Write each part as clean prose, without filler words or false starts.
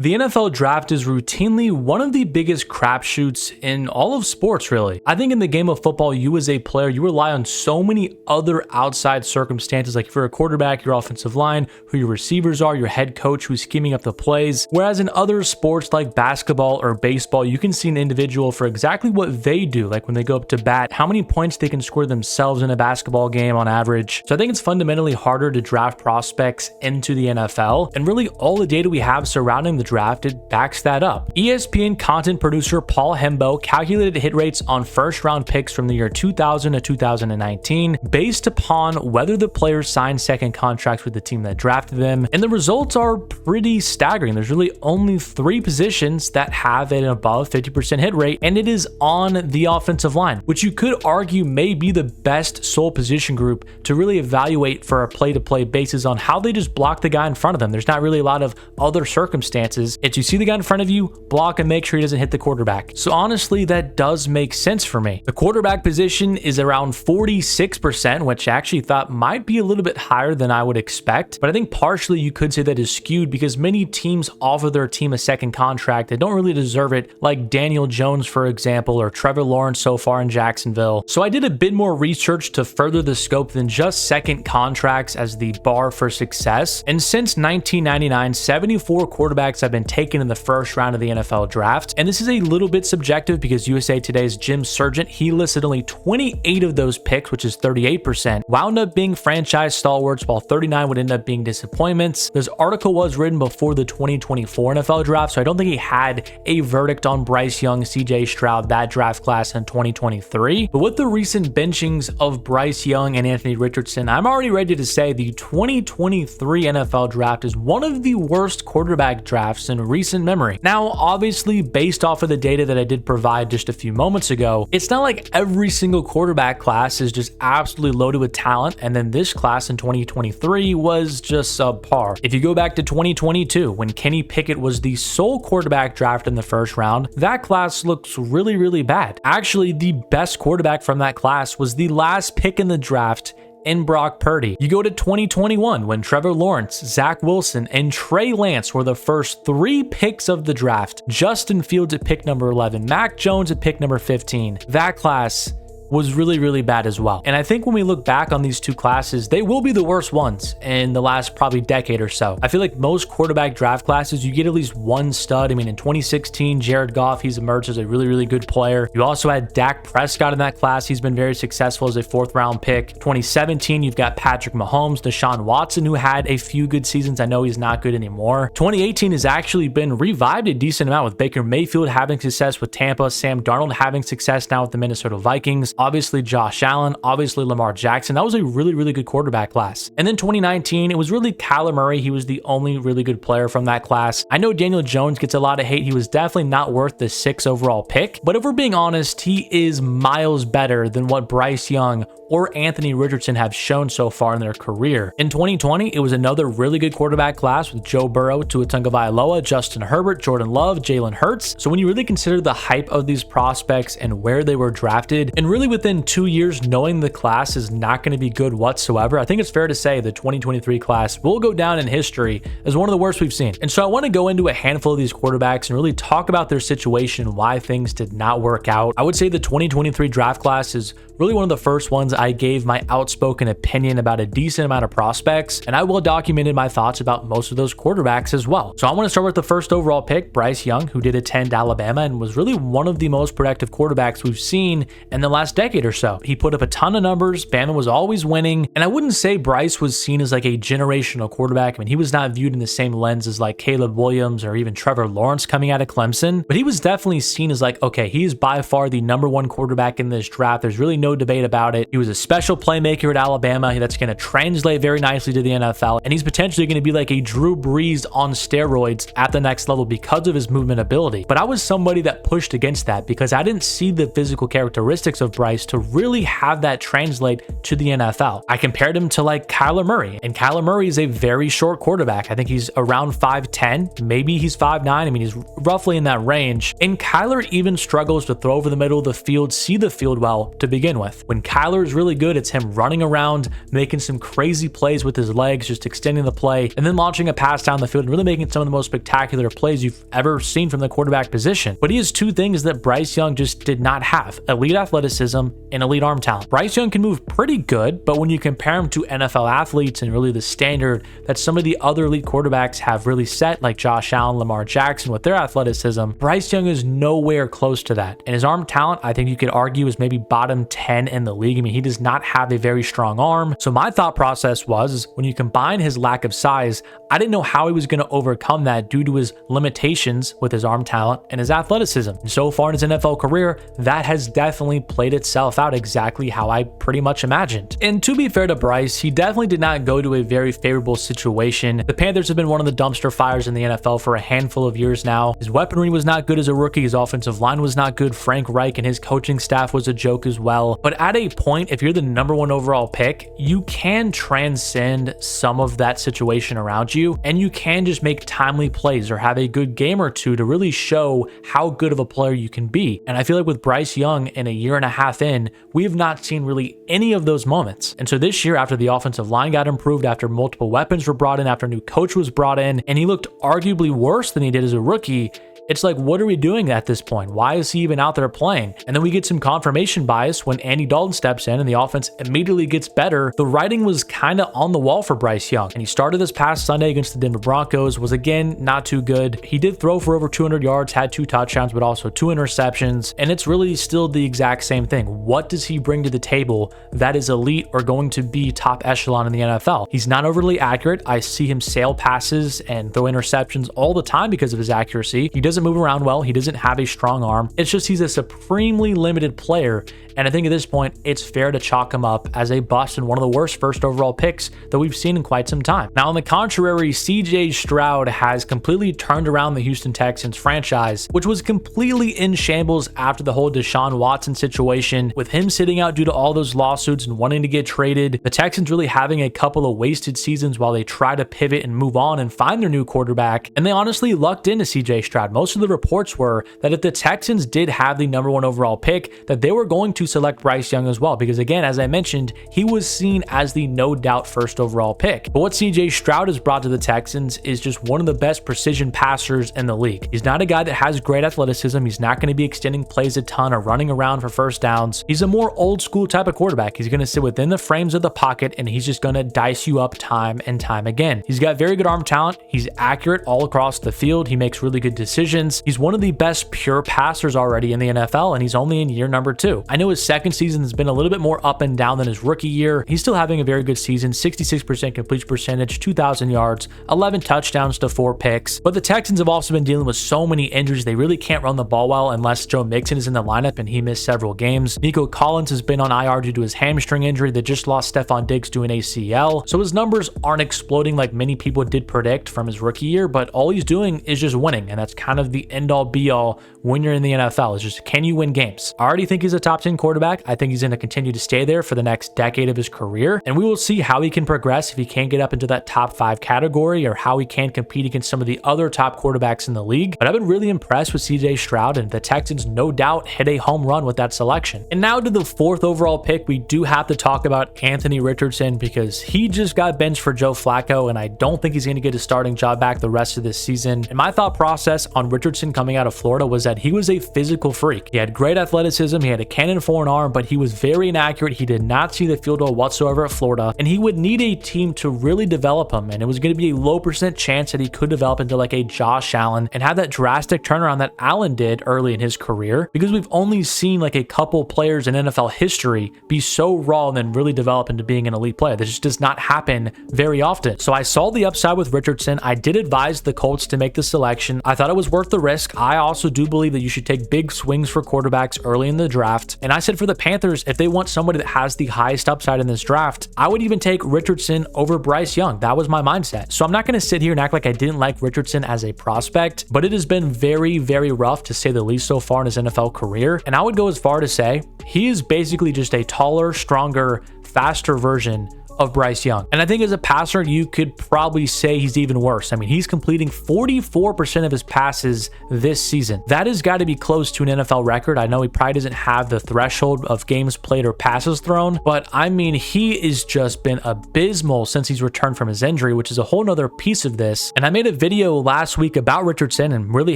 The NFL draft is routinely one of the biggest crapshoots in all of sports, really. I think in the game of football, you as a player, you rely on so many other outside circumstances, like if you're a quarterback, your offensive line, who your receivers are, your head coach who's scheming up the plays. Whereas in other sports like basketball or baseball, you can see an individual for exactly what they do, like when they go up to bat, how many points they can score themselves in a basketball game on average. So I think it's fundamentally harder to draft prospects into the NFL, and really all the data we have surrounding the draft, it backs that up. ESPN content producer Paul Hembo calculated hit rates on first round picks from the year 2000 to 2019 based upon whether the players signed second contracts with the team that drafted them, and the results are pretty staggering. There's really only 3 positions that have an above 50% hit rate, and it is on the offensive line, which you could argue may be the best sole position group to really evaluate for a play-to-play basis on how they just block the guy in front of them. There's not really a lot of other circumstances. It's you see the guy in front of you, block and make sure he doesn't hit the quarterback. So honestly, that does make sense for me. The quarterback position is around 46%, which I actually thought might be a little bit higher than I would expect. But I think partially you could say that is skewed because many teams offer their team a second contract that don't really deserve it, like Daniel Jones, for example, or Trevor Lawrence so far in Jacksonville. So I did a bit more research to further the scope than just second contracts as the bar for success. And since 1999, 74 quarterbacks have been taken in the first round of the NFL draft. And this is a little bit subjective because USA Today's Jim Sargent, he listed only 28 of those picks, which is 38%, wound up being franchise stalwarts, while 39 would end up being disappointments. This article was written before the 2024 NFL draft, so I don't think he had a verdict on Bryce Young, CJ Stroud, that draft class in 2023. But with the recent benchings of Bryce Young and Anthony Richardson, I'm already ready to say the 2023 NFL draft is one of the worst quarterback drafts in recent memory. Now, obviously, based off of the data that I did provide just a few moments ago, it's not like every single quarterback class is just absolutely loaded with talent, and then this class in 2023 was just subpar. If you go back to 2022, when Kenny Pickett was the sole quarterback drafted in the first round, that class looks really, really bad. Actually, the best quarterback from that class was the last pick in the draft in Brock Purdy. You go to 2021 when Trevor Lawrence, Zach Wilson, and Trey Lance were the first 3 picks of the draft. Justin Fields at pick number 11, Mac Jones at pick number 15. That class was really, really bad as well. And I think when we look back on these two classes, they will be the worst ones in the last probably decade or so. I feel like most quarterback draft classes, you get at least one stud. I mean, in 2016, Jared Goff, he's emerged as a really, really good player. You also had Dak Prescott in that class. He's been very successful as a 4th round pick. 2017, you've got Patrick Mahomes, Deshaun Watson, who had a few good seasons. I know he's not good anymore. 2018 has actually been revived a decent amount with Baker Mayfield having success with Tampa, Sam Darnold having success now with the Minnesota Vikings. Obviously Josh Allen, obviously Lamar Jackson. That was a really, really good quarterback class. And then 2019, it was really Kyler Murray. He was the only really good player from that class. I know Daniel Jones gets a lot of hate. He was definitely not worth the 6th overall pick. But if we're being honest, he is miles better than what Bryce Young or Anthony Richardson have shown so far in their career. In 2020, it was another really good quarterback class with Joe Burrow, Tua Tagovailoa, Justin Herbert, Jordan Love, Jalen Hurts. So when you really consider the hype of these prospects and where they were drafted, and really within 2 years knowing the class is not going to be good whatsoever, I think it's fair to say the 2023 class will go down in history as one of the worst we've seen. And so I want to go into a handful of these quarterbacks and really talk about their situation, why things did not work out. I would say the 2023 draft class is really one of the first ones I gave my outspoken opinion about a decent amount of prospects, and I well documented my thoughts about most of those quarterbacks as well. So I want to start with the first overall pick, Bryce Young, who did attend Alabama and was really one of the most productive quarterbacks we've seen in the last decade or so. He put up a ton of numbers, Bama was always winning, and I wouldn't say Bryce was seen as like a generational quarterback. I mean, he was not viewed in the same lens as like Caleb Williams or even Trevor Lawrence coming out of Clemson, but he was definitely seen as like, okay, he is by far the #1 quarterback in this draft. There's really no debate about it. He was a special playmaker at Alabama that's going to translate very nicely to the NFL, and he's potentially going to be like a Drew Brees on steroids at the next level because of his movement ability. But I was somebody that pushed against that because I didn't see the physical characteristics of Bryce to really have that translate to the NFL. I compared him to like Kyler Murray, and Kyler Murray is a very short quarterback. I think he's around 5'10", maybe he's 5'9". I mean, he's roughly in that range. And Kyler even struggles to throw over the middle of the field, see the field well to begin with. When Kyler's is really good. It's him running around, making some crazy plays with his legs, just extending the play, and then launching a pass down the field and really making some of the most spectacular plays you've ever seen from the quarterback position. But he has two things that Bryce Young just did not have: elite athleticism and elite arm talent. Bryce Young can move pretty good, but when you compare him to NFL athletes and really the standard that some of the other elite quarterbacks have really set, like Josh Allen, Lamar Jackson with their athleticism, Bryce Young is nowhere close to that. And his arm talent, I think you could argue, is maybe bottom 10 in the league. I mean, he does not have a very strong arm. So my thought process was, when you combine his lack of size, I didn't know how he was going to overcome that due to his limitations with his arm talent and his athleticism. And so far in his NFL career, that has definitely played itself out exactly how I pretty much imagined. And to be fair to Bryce, he definitely did not go to a very favorable situation. The Panthers have been one of the dumpster fires in the NFL for a handful of years now. His weaponry was not good as a rookie. His offensive line was not good. Frank Reich and his coaching staff was a joke as well. But at a point, if you're the #1 overall pick, you can transcend some of that situation around you, and you can just make timely plays or have a good game or two to really show how good of a player you can be. And I feel like with Bryce Young in a year and a half in, we have not seen really any of those moments. And so this year, after the offensive line got improved, after multiple weapons were brought in, after a new coach was brought in, and he looked arguably worse than he did as a rookie, it's like, what are we doing at this point? Why is he even out there playing? And then we get some confirmation bias when Andy Dalton steps in and the offense immediately gets better. The writing was kind of on the wall for Bryce Young. And he started this past Sunday against the Denver Broncos, was again not too good. He did throw for over 200 yards, had 2 touchdowns, but also 2 interceptions. And it's really still the exact same thing. What does he bring to the table that is elite or going to be top echelon in the NFL? He's not overly accurate. I see him sail passes and throw interceptions all the time because of his accuracy. He doesn't move around well. He doesn't have a strong arm. It's just he's a supremely limited player. And I think at this point, it's fair to chalk him up as a bust and one of the worst first overall picks that we've seen in quite some time. Now, on the contrary, CJ Stroud has completely turned around the Houston Texans franchise, which was completely in shambles after the whole Deshaun Watson situation, with him sitting out due to all those lawsuits and wanting to get traded. The Texans really having a couple of wasted seasons while they try to pivot and move on and find their new quarterback. And they honestly lucked into CJ Stroud. Most of the reports were that if the Texans did have the #1 overall pick, that they were going to select Bryce Young as well, because again, as I mentioned, he was seen as the no doubt first overall pick. But what CJ Stroud has brought to the Texans is just one of the best precision passers in the league. He's not a guy that has great athleticism. He's not going to be extending plays a ton or running around for first downs. He's a more old school type of quarterback. He's going to sit within the frames of the pocket and he's just going to dice you up time and time again. He's got very good arm talent. He's accurate all across the field. He makes really good decisions. He's one of the best pure passers already in the NFL, and he's only in year number 2. I know his second season has been a little bit more up and down than his rookie year. He's still having a very good season, 66% completion percentage, 2,000 yards, 11 touchdowns to 4 picks. But the Texans have also been dealing with so many injuries. They really can't run the ball well unless Joe Mixon is in the lineup, and he missed several games. Nico Collins has been on IR due to his hamstring injury. They just lost Stephon Diggs to an ACL. So his numbers aren't exploding like many people did predict from his rookie year, but all he's doing is just winning. And that's kind of the end all be all when you're in the NFL. It's just, can you win games? I already think he's a top 10 quarterback. I think he's going to continue to stay there for the next decade of his career. And we will see how he can progress if he can't get up into that top 5 category, or how he can compete against some of the other top quarterbacks in the league. But I've been really impressed with CJ Stroud, and the Texans no doubt hit a home run with that selection. And now to the 4th overall pick, we do have to talk about Anthony Richardson, because he just got benched for Joe Flacco, and I don't think he's going to get his starting job back the rest of this season. And my thought process on Richardson coming out of Florida was that he was a physical freak. He had great athleticism, he had a cannon for an arm, but he was very inaccurate. He did not see the field well whatsoever at Florida, and he would need a team to really develop him, and it was going to be a low percent chance that he could develop into like a Josh Allen and have that drastic turnaround that Allen did early in his career, because we've only seen like a couple players in NFL history be so raw and then really develop into being an elite player. This just does not happen very often. So I saw the upside with Richardson. I did advise the Colts to make the selection. I thought it was worth the risk. I also do believe that you should take big swings for quarterbacks early in the draft. And I said for the Panthers, if they want somebody that has the highest upside in this draft, I would even take Richardson over Bryce Young. That was my mindset. So I'm not going to sit here and act like I didn't like Richardson as a prospect, but it has been very, very rough to say the least so far in his NFL career. And I would go as far to say he is basically just a taller, stronger, faster version of Bryce Young. And I think as a passer, you could probably say he's even worse. I mean, he's completing 44% of his passes this season. That has got to be close to an NFL record. I know he probably doesn't have the threshold of games played or passes thrown, but I mean, he has just been abysmal since he's returned from his injury, which is a whole nother piece of this. And I made a video last week about Richardson and really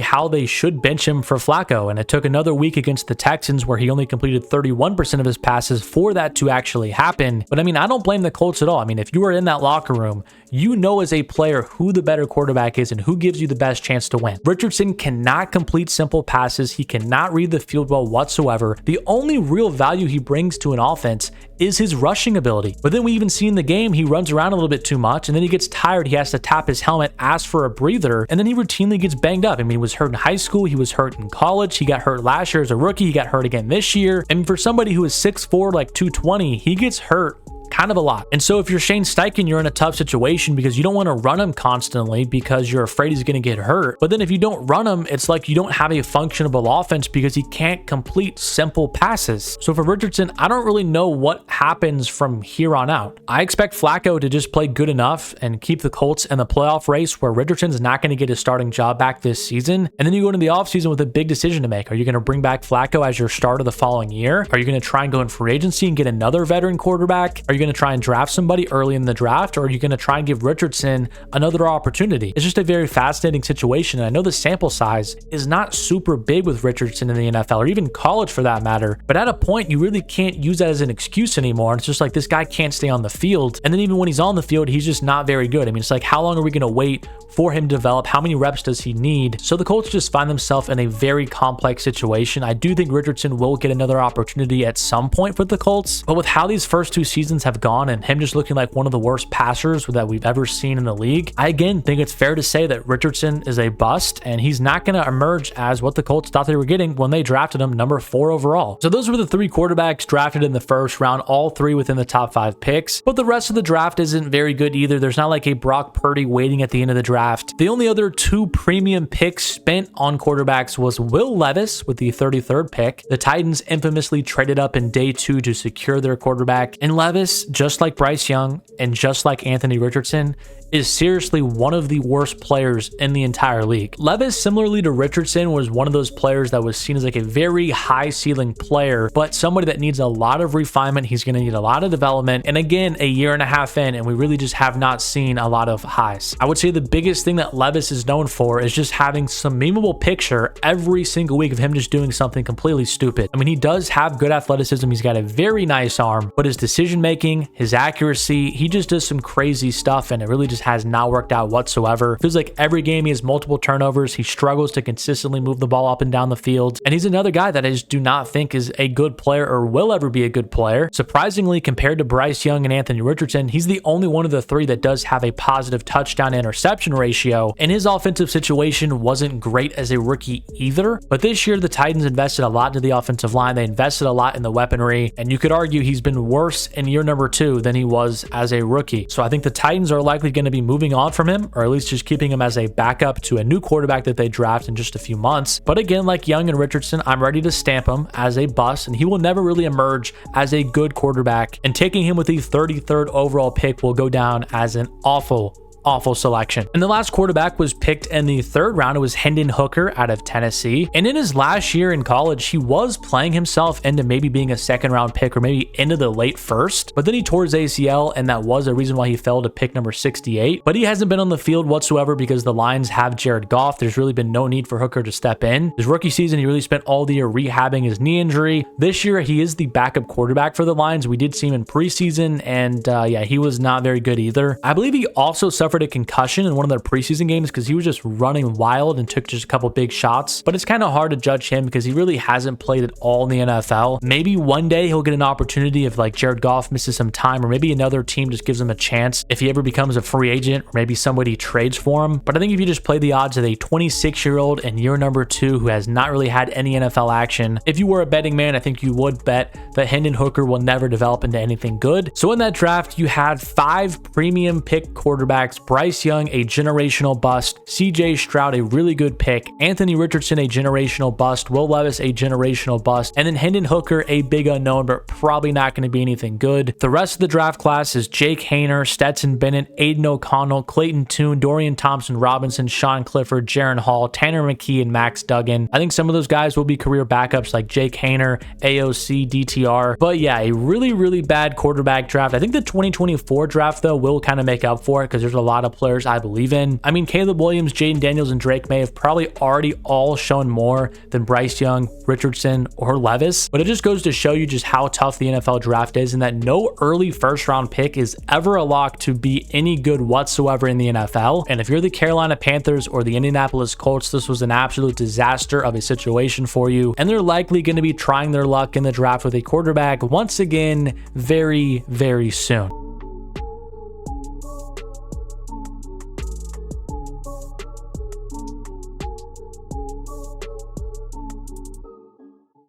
how they should bench him for Flacco. And it took another week against the Texans where he only completed 31% of his passes for that to actually happen. But I mean, I don't blame the Colts at all. I mean, if you were in that locker room, you know as a player who the better quarterback is and who gives you the best chance to win. Richardson cannot complete simple passes. He cannot read the field well whatsoever. The only real value he brings to an offense is his rushing ability. But then we even see in the game, he runs around a little bit too much, and then he gets tired. He has to tap his helmet, ask for a breather, and then he routinely gets banged up. I mean, he was hurt in high school. He was hurt in college. He got hurt last year as a rookie. He got hurt again this year. And for somebody who is 6'4", like 220, he gets hurt kind of a lot. And so if you're Shane Steichen, you're in a tough situation because you don't want to run him constantly because you're afraid he's going to get hurt. But then if you don't run him, it's like you don't have a functionable offense because he can't complete simple passes. So for Richardson, I don't really know what happens from here on out. I expect Flacco to just play good enough and keep the Colts in the playoff race where Richardson's not going to get his starting job back this season. And then you go into the offseason with a big decision to make. Are you going to bring back Flacco as your starter the following year? Are you going to try and go in free agency and get another veteran quarterback? Are you going to try and draft somebody early in the draft, or are you going to try and give Richardson another opportunity? It's just a very fascinating situation. And I know the sample size is not super big with Richardson in the NFL or even college for that matter, but at a point you really can't use that as an excuse anymore. It's just like this guy can't stay on the field. And then even when he's on the field, he's just not very good. I mean, it's like, how long are we going to wait for him to develop? How many reps does he need? So the Colts just find themselves in a very complex situation. I do think Richardson will get another opportunity at some point for the Colts, but with how these first two seasons have gone and him just looking like one of the worst passers that we've ever seen in the league, I again think it's fair to say that Richardson is a bust and he's not going to emerge as what the Colts thought they were getting when they drafted him number 4 overall. So those were the 3 quarterbacks drafted in the first round, all 3 within the top 5 picks, but the rest of the draft isn't very good either. There's not like a Brock Purdy waiting at the end of the draft. The only other 2 premium picks spent on quarterbacks was Will Levis with the 33rd pick. The Titans infamously traded up in day 2 to secure their quarterback, and Levis, just like Bryce Young and just like Anthony Richardson, is seriously one of the worst players in the entire league. Levis, similarly to Richardson, was one of those players that was seen as like a very high ceiling player, but somebody that needs a lot of refinement. He's going to need a lot of development. And again, a year and a half in, and we really just have not seen a lot of highs. I would say the biggest thing that Levis is known for is just having some memeable picture every single week of him just doing something completely stupid. I mean, he does have good athleticism. He's got a very nice arm, but his decision making, his accuracy, he just does some crazy stuff, and it really just has not worked out whatsoever. Feels like every game he has multiple turnovers. He struggles to consistently move the ball up and down the field. And he's another guy that I just do not think is a good player or will ever be a good player. Surprisingly, compared to Bryce Young and Anthony Richardson, he's the only one of the 3 that does have a positive touchdown interception ratio. And his offensive situation wasn't great as a rookie either. But this year, the Titans invested a lot into the offensive line. They invested a lot in the weaponry. And you could argue he's been worse in year number 2 than he was as a rookie. So I think the Titans are likely going to be moving on from him, or at least just keeping him as a backup to a new quarterback that they draft in just a few months. But again, like Young and Richardson, I'm ready to stamp him as a bust, and he will never really emerge as a good quarterback. And taking him with the 33rd overall pick will go down as an awful selection. And the last quarterback was picked in the 3rd round. It was Hendon Hooker out of Tennessee. And in his last year in college, he was playing himself into maybe being a 2nd round pick or maybe into the late 1st. But then he tore his ACL, and that was a reason why he fell to pick number 68. But he hasn't been on the field whatsoever because the Lions have Jared Goff. There's really been no need for Hooker to step in. His rookie season, he really spent all the year rehabbing his knee injury. This year, he is the backup quarterback for the Lions. We did see him in preseason, and yeah, he was not very good either. I believe he also suffered a concussion in one of their preseason games because he was just running wild and took just a couple big shots. But it's kind of hard to judge him because he really hasn't played at all in the NFL. Maybe one day he'll get an opportunity if like Jared Goff misses some time, or maybe another team just gives him a chance if he ever becomes a free agent, or maybe somebody trades for him. But I think if you just play the odds of a 26-year-old in year number 2 who has not really had any NFL action, if you were a betting man, I think you would bet that Hendon Hooker will never develop into anything good. So in that draft, you had 5 premium pick quarterbacks Bryce Young, a generational bust. CJ Stroud, a really good pick. Anthony Richardson, a generational bust. Will Levis, a generational bust. And then Hendon Hooker, a big unknown, but probably not going to be anything good. The rest of the draft class is Jake Haener, Stetson Bennett, Aiden O'Connell, Clayton Tune, Dorian Thompson-Robinson, Sean Clifford, Jaron Hall, Tanner McKee, and Max Duggan. I think some of those guys will be career backups like Jake Haener, AOC, DTR. But yeah, a really, really bad quarterback draft. I think the 2024 draft, though, will kind of make up for it because there's a lot of players I believe in. I mean, Caleb Williams, Jaden Daniels, and Drake May have probably already all shown more than Bryce Young, Richardson, or Levis. But it just goes to show you just how tough the NFL draft is and that no early first-round pick is ever a lock to be any good whatsoever in the NFL. And if you're the Carolina Panthers or the Indianapolis Colts, this was an absolute disaster of a situation for you. And they're likely going to be trying their luck in the draft with a quarterback once again very, very soon.